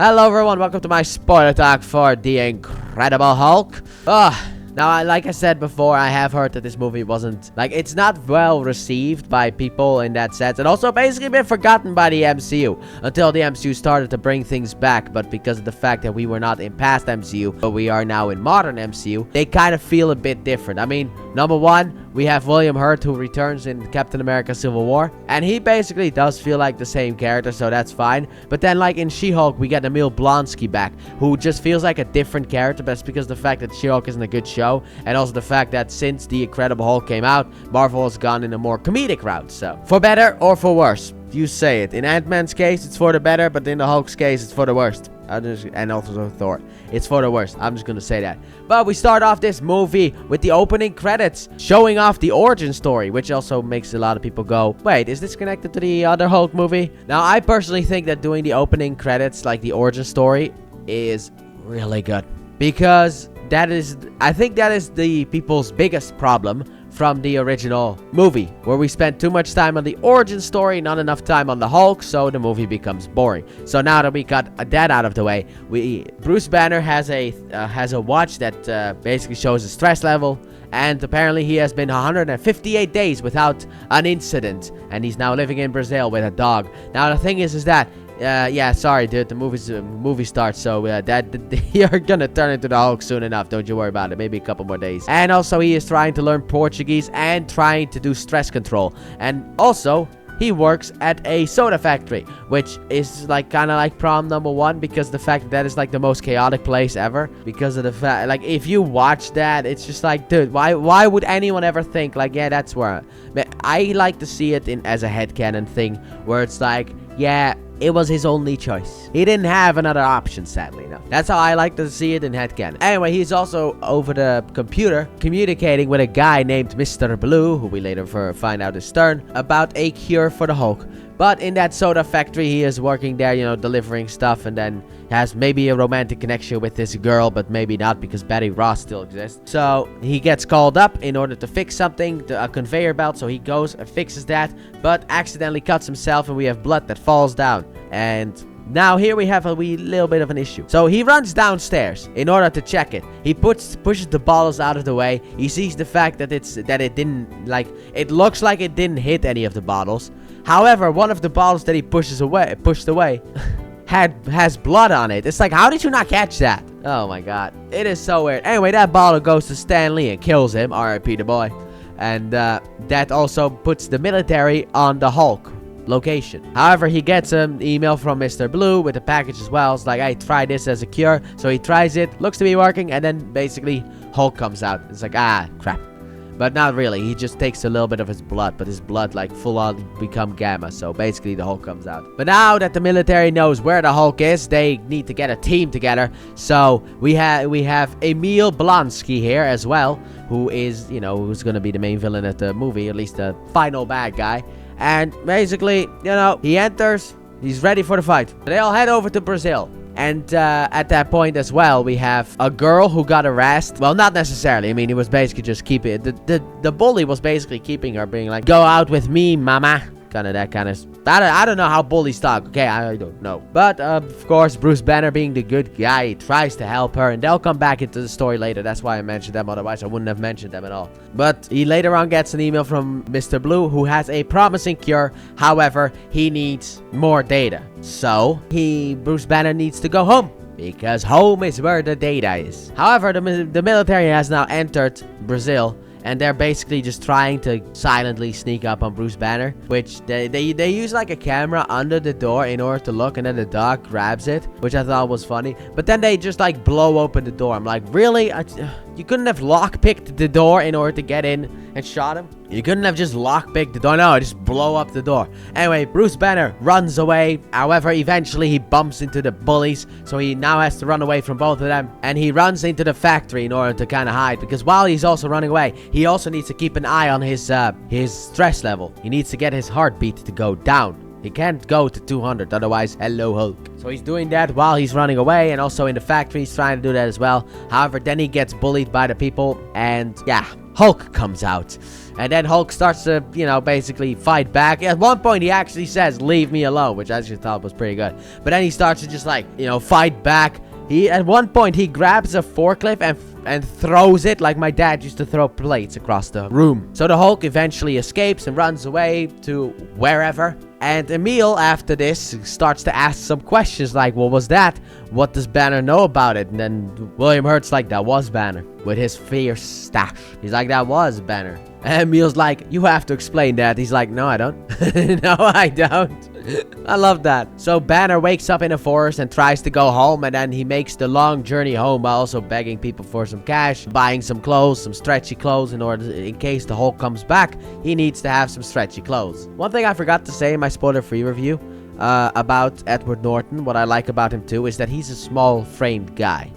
Hello everyone, welcome to my spoiler talk for The Incredible Hulk. Now, like I said before, I have heard that this movie wasn't, it's not well received by people in that sense. And also basically been forgotten by the MCU until the MCU started to bring things back. But because of the fact that we were not in past MCU, but we are now in modern MCU, they kind of feel a bit different. I mean, number one, we have William Hurt, who returns in Captain America Civil War. And he basically does feel like the same character, so that's fine. But then, like in She-Hulk, we get Emil Blonsky back, who just feels like a different character. But it's because of the fact that She-Hulk isn't a good show. And also the fact that since The Incredible Hulk came out, Marvel has gone in a more comedic route. So, for better or for worse, you say it. In Ant-Man's case, it's for the better. But in the Hulk's case, it's for the worst. And also Thor. It's for the worst. I'm just gonna say that. But we start off this movie with the opening credits showing off the origin story, which also makes a lot of people go, wait, is this connected to the other Hulk movie? Now, I personally think that doing the opening credits, like the origin story, is really good. Because I think that is the people's biggest problem from the original movie, where we spent too much time on the origin story, not enough time on the Hulk, so the movie becomes boring. So now that we got that out of the way, Bruce Banner has a watch that basically shows his stress level, and apparently he has been 158 days without an incident, and he's now living in Brazil with a dog. Now the thing is that yeah, sorry, dude. The movie starts, so you're gonna turn into the Hulk soon enough. Don't you worry about it. Maybe a couple more days. And also, he is trying to learn Portuguese and trying to do stress control. And also, he works at a soda factory, which is kind of like prom number one, because the fact that is like the most chaotic place ever. Because of the fact, if you watch that, it's just like, dude, why would anyone ever think yeah, that's where? I like to see it as a headcanon thing, where it's like, yeah, it was his only choice. He didn't have another option, sadly, no. That's how I like to see it in headcanon. Anyway, he's also over the computer communicating with a guy named Mr. Blue, who we later find out is Stern, about a cure for the Hulk. But in that soda factory, he is working there, delivering stuff, and then has maybe a romantic connection with this girl, but maybe not, because Betty Ross still exists. So he gets called up in order to fix something, a conveyor belt, so he goes and fixes that, but accidentally cuts himself, and we have blood that falls down. And now here we have a wee little bit of an issue. So he runs downstairs in order to check it. He pushes the bottles out of the way. He sees the fact that it looks like it didn't hit any of the bottles. However, one of the bottles that he pushed away has blood on it. It's like, how did you not catch that? Oh my god. It is so weird. Anyway, that bottle goes to Stan Lee and kills him. R.I.P. the boy. And that also puts the military on the Hulk location. However, he gets an email from Mr. Blue with a package as well. It's like, hey, try this as a cure. So he tries it, looks to be working, and then basically Hulk comes out. It's like, crap. But not really. He just takes a little bit of his blood, but his blood full on become gamma. So basically the Hulk comes out. But now that the military knows where the Hulk is, they need to get a team together. So we have Emil Blonsky here as well, who is, who's gonna be the main villain of the movie, at least the final bad guy. And basically, he enters, he's ready for the fight. They all head over to Brazil. And at that point as well, we have a girl who got arrested. Well, not necessarily. I mean, he was basically just keeping the bully was basically keeping her, being like, go out with me, mama. I don't know how bullies talk, okay? I don't know. But, of course, Bruce Banner being the good guy, he tries to help her, and they'll come back into the story later. That's why I mentioned them, otherwise I wouldn't have mentioned them at all. But he later on gets an email from Mr. Blue, who has a promising cure. However, he needs more data. So, Bruce Banner needs to go home, because home is where the data is. However, the military has now entered Brazil, and they're basically just trying to silently sneak up on Bruce Banner, which they use like a camera under the door in order to look, and then the dog grabs it, which I thought was funny. But then they just blow open the door. I'm like, really? You couldn't have lockpicked the door in order to get in and shot him? You couldn't have just lockpicked the door? No, just blow up the door. Anyway, Bruce Banner runs away. However, eventually he bumps into the bullies, so he now has to run away from both of them. And he runs into the factory in order to kind of hide, because while he's also running away, he also needs to keep an eye on his stress level. He needs to get his heartbeat to go down. He can't go to 200, otherwise, hello Hulk. So he's doing that while he's running away, and also in the factory he's trying to do that as well. However, then he gets bullied by the people, and yeah, Hulk comes out. And then Hulk starts to, basically fight back. At one point, he actually says, "Leave me alone," which I actually thought was pretty good. But then he starts to just, fight back. At one point, he grabs a forklift and throws it like my dad used to throw plates across the room. So the Hulk eventually escapes and runs away to wherever. And Emil, after this, starts to ask some questions like, what was that? What does Banner know about it? And then William Hurt's like, that was Banner, with his fierce stash. He's like, that was Banner. And Emil's like, you have to explain that. He's like, no, I don't. No, I don't. I love that. So Banner wakes up in a forest and tries to go home, and then he makes the long journey home while also begging people for some cash, buying some clothes, some stretchy clothes, in case the Hulk comes back, he needs to have some stretchy clothes. One thing I forgot to say in my spoiler-free review about Edward Norton, what I like about him too, is that he's a small-framed guy,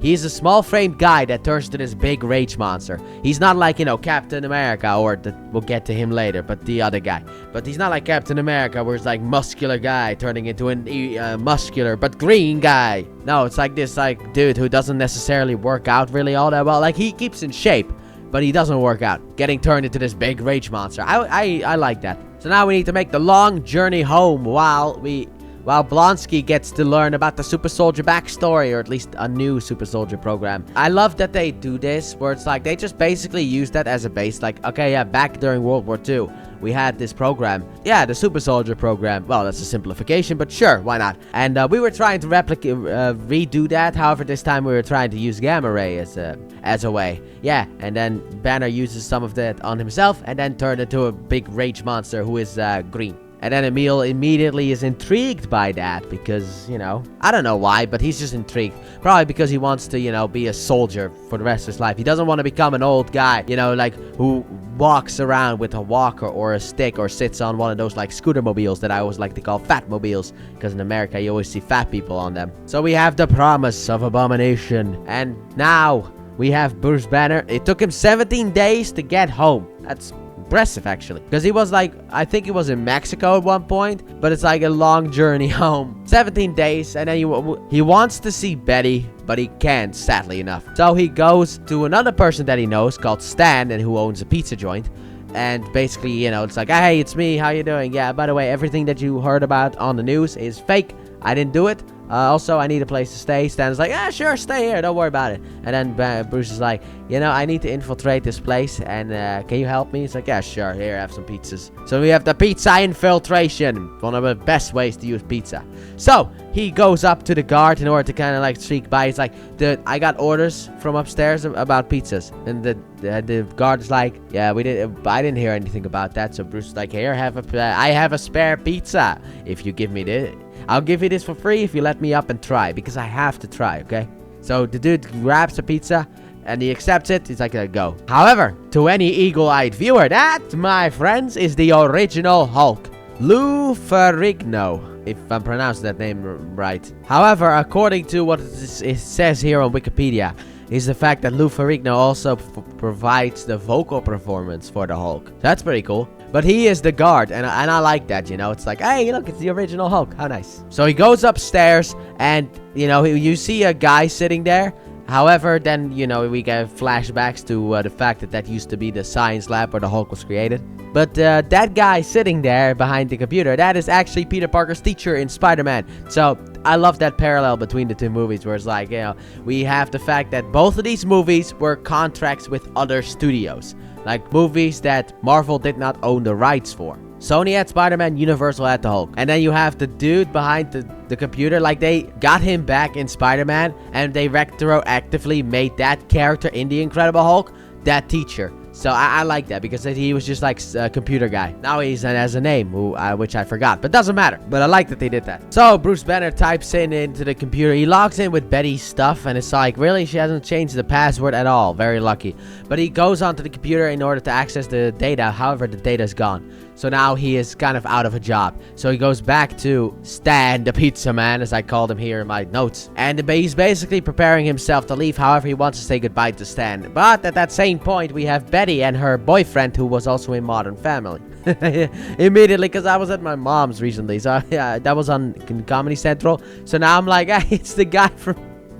He's a small-framed guy that turns to this big rage monster. He's not like, Captain America, or we'll get to him later, but the other guy. But he's not like Captain America, where it's like muscular guy turning into a muscular but green guy. No, it's like this dude who doesn't necessarily work out really all that well. Like, he keeps in shape, but he doesn't work out, getting turned into this big rage monster. I like that. So now we need to make the long journey home while Blonsky gets to learn about the Super Soldier backstory, or at least a new Super Soldier program. I love that they do this, where it's like they just basically use that as a base. Like, okay, yeah, back during World War II, we had this program. Yeah, the Super Soldier program. Well, that's a simplification, but sure, why not? And we were trying to redo that. However, this time we were trying to use Gamma Ray as a way. Yeah, and then Banner uses some of that on himself, and then turned into a big rage monster who is green. And then Emil immediately is intrigued by that because, I don't know why, but he's just intrigued. Probably because he wants to, be a soldier for the rest of his life. He doesn't want to become an old guy, who walks around with a walker or a stick or sits on one of those, scooter mobiles that I always like to call fat mobiles. Because in America, you always see fat people on them. So we have the promise of Abomination. And now we have Bruce Banner. It took him 17 days to get home. That's impressive, actually, because he was I think he was in Mexico at one point, but it's like a long journey home. 17 days, and then he wants to see Betty, but he can't, sadly enough. So he goes to another person that he knows called Stan, and who owns a pizza joint. And basically, it's like, hey, it's me, how you doing? Yeah, by the way, everything that you heard about on the news is fake. I didn't do it. Also, I need a place to stay. Stan's like, sure, stay here. Don't worry about it. And then Bruce is like, I need to infiltrate this place. And can you help me? He's like, yeah, sure. Here, have some pizzas. So we have the pizza infiltration. One of the best ways to use pizza. So he goes up to the guard in order to kind of sneak by. He's like, I got orders from upstairs about pizzas. And the guard is like, yeah, I didn't hear anything about that. So Bruce is like, here, I have a spare pizza. If you give me this. I'll give you this for free if you let me up and try, because I have to try, okay? So the dude grabs a pizza and he accepts it. He's like, go. However, to any eagle-eyed viewer, that, my friends, is the original Hulk, Lou Ferrigno, if I'm pronouncing that name right. However, according to what it says here on Wikipedia, is the fact that Lou Ferrigno also provides the vocal performance for the Hulk. That's pretty cool. But he is the guard, and I like that, It's like, hey, look, it's the original Hulk. How nice. So he goes upstairs, and, you see a guy sitting there. However, then, we get flashbacks to the fact that used to be the science lab where the Hulk was created. But that guy sitting there behind the computer, that is actually Peter Parker's teacher in Spider-Man. So I love that parallel between the two movies, where it's like, we have the fact that both of these movies were contracts with other studios. Like movies that Marvel did not own the rights for. Sony had Spider-Man, Universal had the Hulk. And then you have the dude behind the computer. Like, they got him back in Spider-Man, and they retroactively made that character in the Incredible Hulk that teacher. So I like that, because he was just like a computer guy. Now he has a name, which I forgot, but doesn't matter. But I like that they did that. So Bruce Banner types into the computer. He logs in with Betty's stuff, and it's like, really? She hasn't changed the password at all. Very lucky. But he goes onto the computer in order to access the data. However, the data's gone. So now he is kind of out of a job. So he goes back to Stan, the pizza man, as I called him here in my notes. And he's basically preparing himself to leave. However, he wants to say goodbye to Stan. But at that same point, we have Betty and her boyfriend, who was also in Modern Family. Immediately, because I was at my mom's recently. So yeah, that was on Comedy Central. So now I'm like, hey, it's the guy from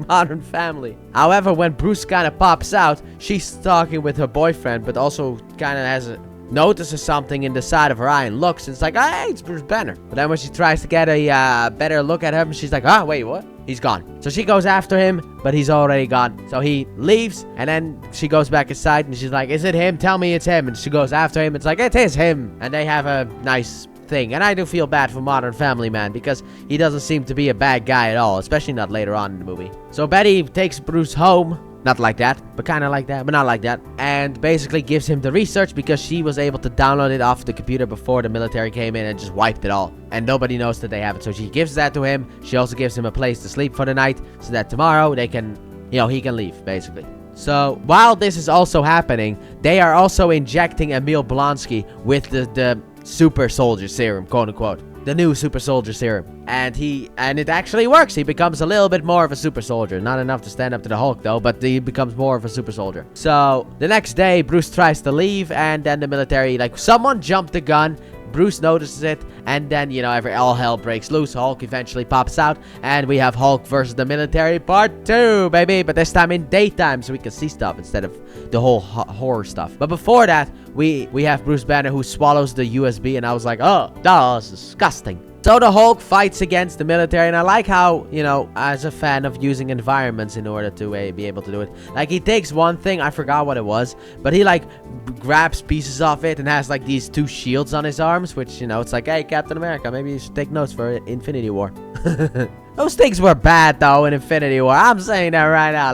Modern Family. However, when Bruce kind of pops out, she's talking with her boyfriend, but also kind of notices something in the side of her eye and looks, and it's like, hey, it's Bruce Banner. But then when she tries to get a better look at him, she's like, ah, wait, what? He's gone. So she goes after him, but he's already gone. So he leaves, and then she goes back inside, and she's like, is it him? Tell me it's him. And she goes after him. It's like, it is him. And they have a nice thing. And I do feel bad for Modern Family Man, because he doesn't seem to be a bad guy at all, especially not later on in the movie. So Betty takes Bruce home. Not like that, but kind of like that, but not like that. And basically gives him the research, because she was able to download it off the computer before the military came in and just wiped it all. And nobody knows that they have it. So she gives that to him. She also gives him a place to sleep for the night, so that tomorrow they can, he can leave, basically. So while this is also happening, they are also injecting Emil Blonsky with the super soldier serum, quote unquote. The new super soldier serum. And it actually works. He becomes a little bit more of a super soldier. Not enough to stand up to the Hulk though, but he becomes more of a super soldier. So the next day, Bruce tries to leave, and then the military, someone jumped the gun. Bruce notices it, and then, all hell breaks loose. Hulk eventually pops out, and we have Hulk versus the military part 2, baby. But this time in daytime, so we can see stuff instead of the whole horror stuff. But before that, we have Bruce Banner, who swallows the USB, and I was like, oh, that's disgusting. So the Hulk fights against the military, and I like how, as a fan of using environments in order to be able to do it. He takes one thing, I forgot what it was, but he, grabs pieces of it and has, these 2 shields on his arms, which, it's like, hey, Captain America, maybe you should take notes for Infinity War. Those things were bad, though, in Infinity War. I'm saying that right now.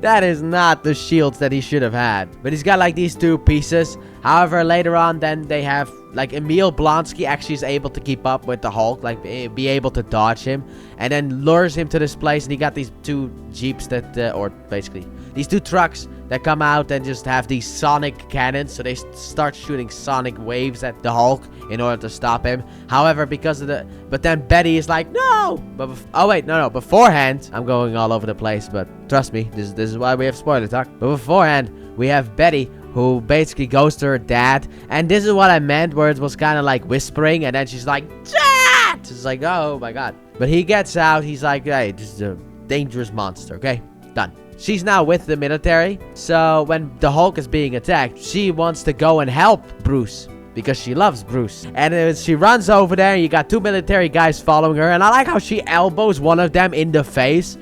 That is not the shields that he should have had. But he's got, these 2 pieces. However, later on, then they have, Emil Blonsky actually is able to keep up with the Hulk, be able to dodge him, and then lures him to this place, and he got these 2 jeeps that, or basically, these 2 trucks that come out and just have these sonic cannons, so they start shooting sonic waves at the Hulk in order to stop him. However, but then Betty is like, no! But, no, beforehand, I'm going all over the place, but trust me, this is why we have spoiler talk. But beforehand, we have Betty, who basically goes to her dad, and this is what I meant, where it was kind of whispering, and then she's like, Dad! It's like, oh my god. But he gets out, he's like, hey, this is a dangerous monster, okay? Done. She's now with the military, so when the Hulk is being attacked, she wants to go and help Bruce, because she loves Bruce. And she runs over there, and you got 2 military guys following her, and I like how she elbows one of them in the face.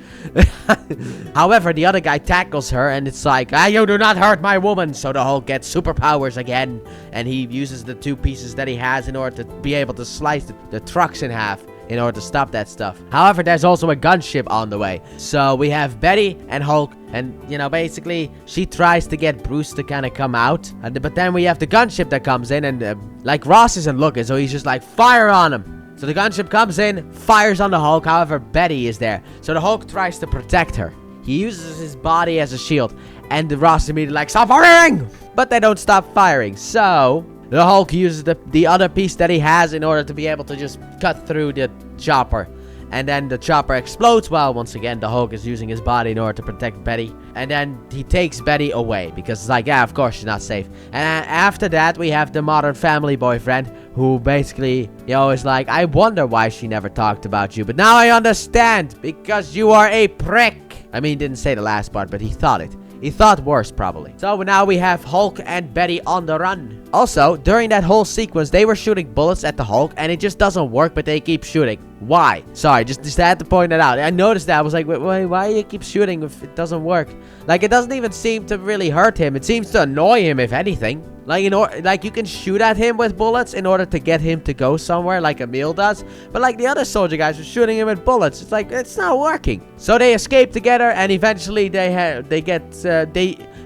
However, the other guy tackles her, and it's like, you do not hurt my woman. So the Hulk gets superpowers again, and he uses the 2 pieces that he has in order to be able to slice the trucks in half in order to stop that stuff. However, there's also a gunship on the way. So we have Betty and Hulk, and, basically, she tries to get Bruce to kind of come out. But then we have the gunship that comes in, and, Ross isn't looking, so he's just like, fire on him. So the gunship comes in, fires on the Hulk. However, Betty is there. So the Hulk tries to protect her. He uses his body as a shield, and the Ross immediately stop firing! But they don't stop firing, so the Hulk uses the other piece that he has in order to be able to just cut through the chopper. And then the chopper explodes. Well, once again, the Hulk is using his body in order to protect Betty. And then he takes Betty away, because it's like, yeah, of course she's not safe. And after that, we have the Modern Family boyfriend, who basically, is like, I wonder why she never talked about you. But now I understand, because you are a prick. I mean, he didn't say the last part, but he thought it. He thought worse, probably. So now we have Hulk and Betty on the run. Also, during that whole sequence, they were shooting bullets at the Hulk, and it just doesn't work, but they keep shooting. Why? Sorry, just had to point that out. I noticed that. I was like, wait, why do you keep shooting if it doesn't work? It doesn't even seem to really hurt him. It seems to annoy him, if anything. You can shoot at him with bullets in order to get him to go somewhere, like Emil does. But the other soldier guys were shooting him with bullets. It's like, it's not working. So they escape together, and eventually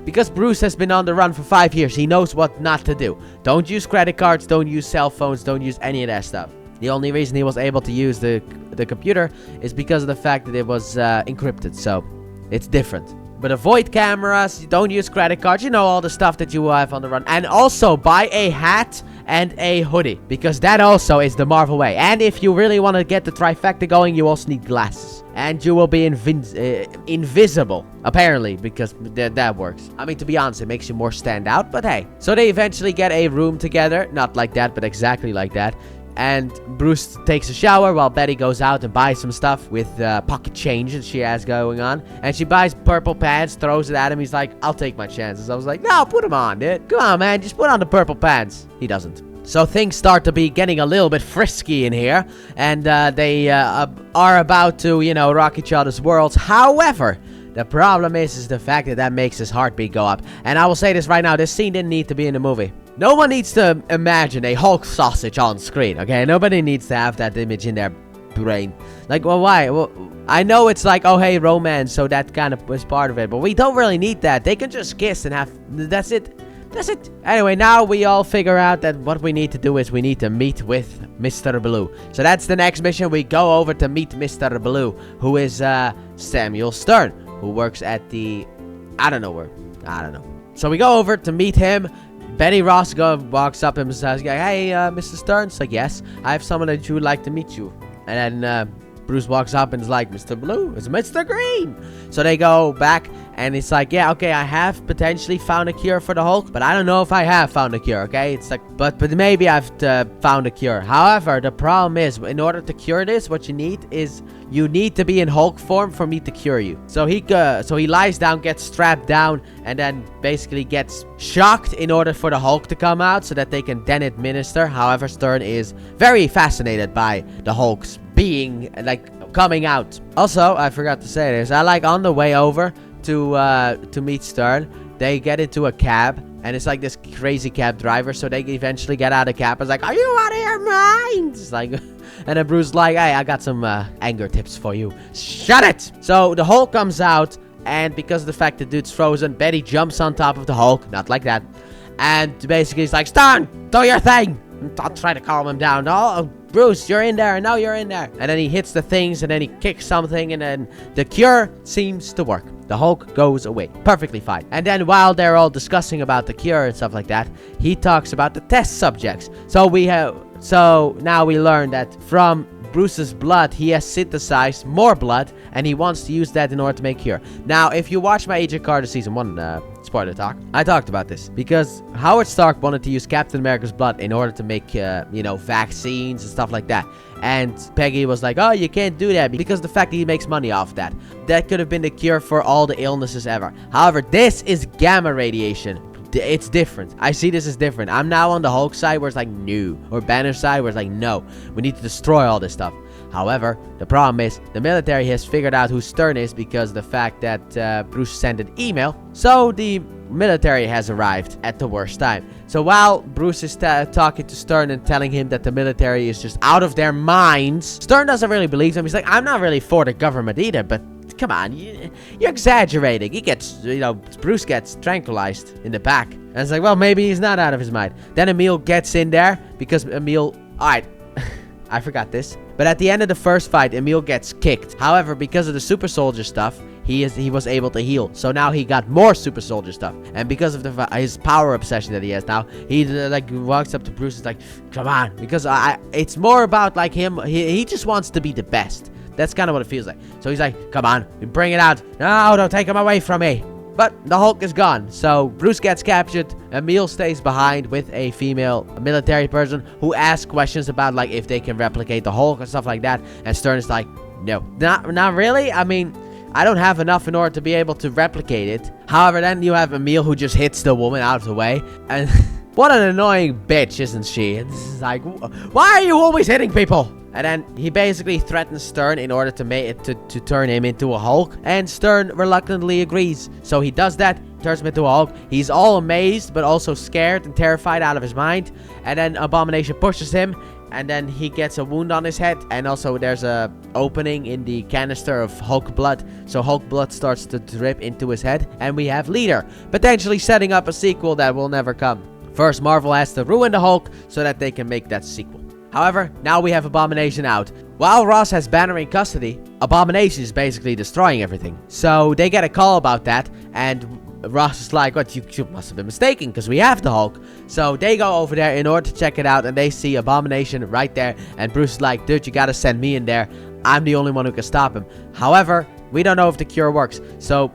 because Bruce has been on the run for 5 years, he knows what not to do. Don't use credit cards, don't use cell phones, don't use any of that stuff. The only reason he was able to use the computer is because of the fact that it was encrypted, so it's different. But avoid cameras, don't use credit cards, all the stuff that you have on the run. And also buy a hat and a hoodie, because that also is the Marvel way. And if you really want to get the trifecta going, you also need glasses. And you will be invisible, apparently, because that works. I mean, to be honest, it makes you more stand out, but hey. So they eventually get a room together, not like that, but exactly like that. And Bruce takes a shower while Betty goes out and buys some stuff with pocket change that she has going on. And she buys purple pants, throws it at him. He's like, I'll take my chances. I was like, no, put them on, dude. Come on, man. Just put on the purple pants. He doesn't. So things start to be getting a little bit frisky in here. And they are about to, rock each other's worlds. However, the problem is the fact that makes his heartbeat go up. And I will say this right now. This scene didn't need to be in the movie. No one needs to imagine a Hulk sausage on screen, okay? Nobody needs to have that image in their brain. Like, well, why? Well, I know it's like, oh, hey, romance, so that kind of was part of it. But we don't really need that. They can just kiss and have... That's it. That's it. Anyway, now we all figure out that what we need to do is we need to meet with Mr. Blue. So that's the next mission. We go over to meet Mr. Blue, who is Samuel Stern, who works at the... I don't know where. I don't know. So we go over to meet him. Betty Ross walks up and says, hey, Mr. Stern. It's like, yes, I have someone that you would like to meet you. And then Bruce walks up and is like, Mr. Blue, it's Mr. Green. So they go back and it's like, yeah, okay, I have potentially found a cure for the Hulk, but I don't know if I have found a cure, okay? It's like, but maybe I've found a cure. However, the problem is, in order to cure this, what you need is you need to be in Hulk form for me to cure you. So he lies down, gets strapped down, and then basically gets shocked in order for the Hulk to come out so that they can then administer. However, Stern is very fascinated by the Hulk's being, like, coming out. Also, I forgot to say this. On the way over to meet Stern, they get into a cab, and it's like this crazy cab driver, so they eventually get out of the cab. It's like, are you out of your mind? It's like... And then Bruce is like, hey, I got some anger tips for you. Shut it! So the Hulk comes out, and because of the fact that dude's frozen, Betty jumps on top of the Hulk. Not like that. And basically he's like, Stern, do your thing! I'll try to calm him down. Oh, Bruce, you're in there. No, you're in there. And then he hits the things, and then he kicks something, and then the cure seems to work. The Hulk goes away. Perfectly fine. And then while they're all discussing about the cure and stuff like that, he talks about the test subjects. So now we learn that from Bruce's blood, he has synthesized more blood, and he wants to use that in order to make cure. Now, if you watch my Agent Carter Season 1 spoiler talk, I talked about this. Because Howard Stark wanted to use Captain America's blood in order to make, vaccines and stuff like that. And Peggy was like, oh, you can't do that because the fact that he makes money off that. That could have been the cure for all the illnesses ever. However, this is gamma radiation. It's different. I see this as different. I'm now on the Hulk side where it's like, no. Or Banner side where it's like, no. We need to destroy all this stuff. However, the problem is, the military has figured out who Stern is because of the fact that Bruce sent an email. So the military has arrived at the worst time. So while Bruce is talking to Stern and telling him that the military is just out of their minds, Stern doesn't really believe him. He's like, I'm not really for the government either, but come on, you're exaggerating. He gets, Bruce gets tranquilized in the back. And it's like, well, maybe he's not out of his mind. Then Emil gets in there because Emil... Alright, I forgot this. But at the end of the first fight, Emil gets kicked. However, because of the super soldier stuff, he was able to heal. So now he got more super soldier stuff. And because of his power obsession that he has now, he walks up to Bruce and is like, come on. Because it's more about like him. He just wants to be the best. That's kind of what it feels like. So he's like, come on, bring it out. No, don't take him away from me. But the Hulk is gone. So Bruce gets captured. Emil stays behind with a female military person who asks questions about like if they can replicate the Hulk and stuff like that. And Stern is like, no, not really. I mean, I don't have enough in order to be able to replicate it. However, then you have Emil who just hits the woman out of the way. And what an annoying bitch, isn't she? And this is like, why are you always hitting people? And then he basically threatens Stern in order to turn him into a Hulk. And Stern reluctantly agrees. So he does that, turns him into a Hulk. He's all amazed, but also scared and terrified out of his mind. And then Abomination pushes him. And then he gets a wound on his head. And also there's a opening in the canister of Hulk blood. So Hulk blood starts to drip into his head. And we have Leader, potentially setting up a sequel that will never come. First, Marvel has to ruin the Hulk so that they can make that sequel. However, now we have Abomination out. While Ross has Banner in custody, Abomination is basically destroying everything. So they get a call about that, and Ross is like, what, you must have been mistaken, because we have the Hulk. So they go over there in order to check it out, and they see Abomination right there. And Bruce is like, dude, you gotta send me in there. I'm the only one who can stop him. However, we don't know if the cure works. So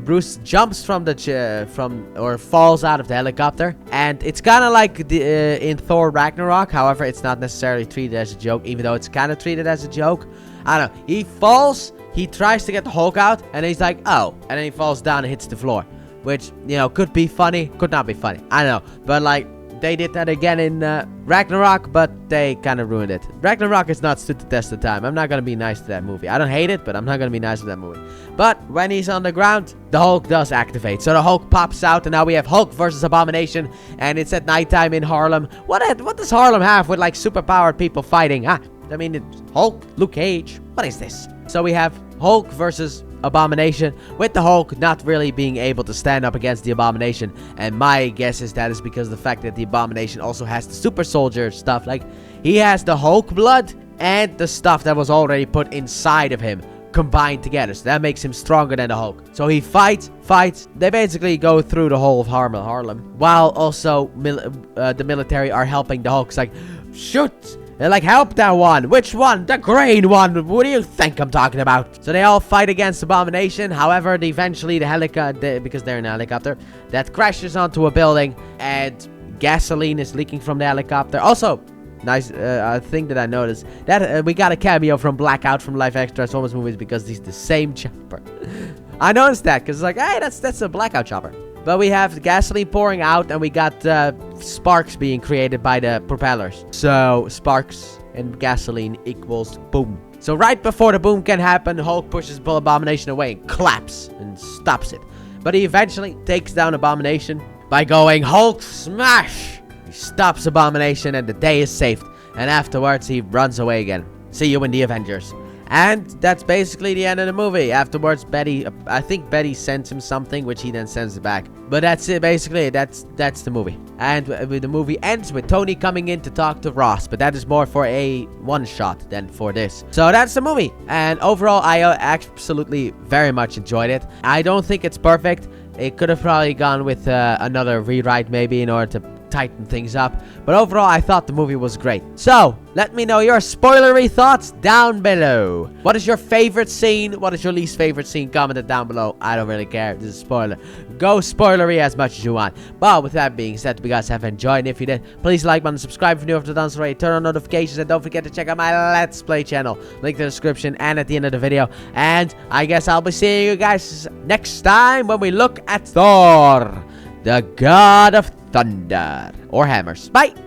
Bruce jumps from the or falls out of the helicopter, and it's kind of like in Thor Ragnarok. However, it's not necessarily treated as a joke, even though it's kind of treated as a joke. I don't know. He falls, he tries to get the Hulk out, and he's like, oh, and then he falls down and hits the floor, which, you know, could be funny, could not be funny. I don't know, but like, they did that again in Ragnarok, but they kind of ruined it. Ragnarok has not stood the test of time. I'm not going to be nice to that movie. I don't hate it, but I'm not going to be nice to that movie. But when he's on the ground, the Hulk does activate. So the Hulk pops out, and now we have Hulk versus Abomination, and it's at nighttime in Harlem. What does Harlem have with, like, superpowered people fighting? I mean, it's Hulk, Luke Cage. What is this? So we have Hulk versus Abomination, with the Hulk not really being able to stand up against the Abomination, and my guess is that is because of the fact that the Abomination also has the super soldier stuff. Like, he has the Hulk blood and the stuff that was already put inside of him combined together, so that makes him stronger than the Hulk. So he fights. They basically go through the whole of Harlem, while also the military are helping the Hulk. It's like, shoot! They're like, help that one. Which one? The green one. What do you think I'm talking about? So they all fight against Abomination. However, eventually the helicopter, because they're in a helicopter, that crashes onto a building, and gasoline is leaking from the helicopter. Also, nice thing that I noticed, that we got a cameo from Blackout from Live Action Transformers movies, because he's the same chopper. I noticed that, because it's like, hey, that's a Blackout chopper. But we have gasoline pouring out, and we got sparks being created by the propellers. So sparks and gasoline equals boom. So right before the boom can happen, Hulk pushes Abomination away and claps and stops it. But he eventually takes down Abomination by going Hulk smash. He stops Abomination, and the day is saved. And afterwards, he runs away again. See you in the Avengers. And that's basically the end of the movie. Afterwards, I think Betty sends him something, which he then sends it back. But that's it, basically. That's the movie. And the movie ends with Tony coming in to talk to Ross. But that is more for a one-shot than for this. So that's the movie. And overall, I absolutely very much enjoyed it. I don't think it's perfect. It could have probably gone with another rewrite, maybe, in order to tighten things up. But overall, I thought the movie was great. So, let me know your spoilery thoughts down below. What is your favorite scene? What is your least favorite scene? Comment it down below. I don't really care. This is a spoiler. Go spoilery as much as you want. But with that being said, we guys have enjoyed. And if you did, please like button, subscribe if you're new, if you've done so already, turn on notifications, and don't forget to check out my Let's Play channel. Link in the description and at the end of the video. And I guess I'll be seeing you guys next time when we look at Thor, the God of Thunder. Or hammers. Bye!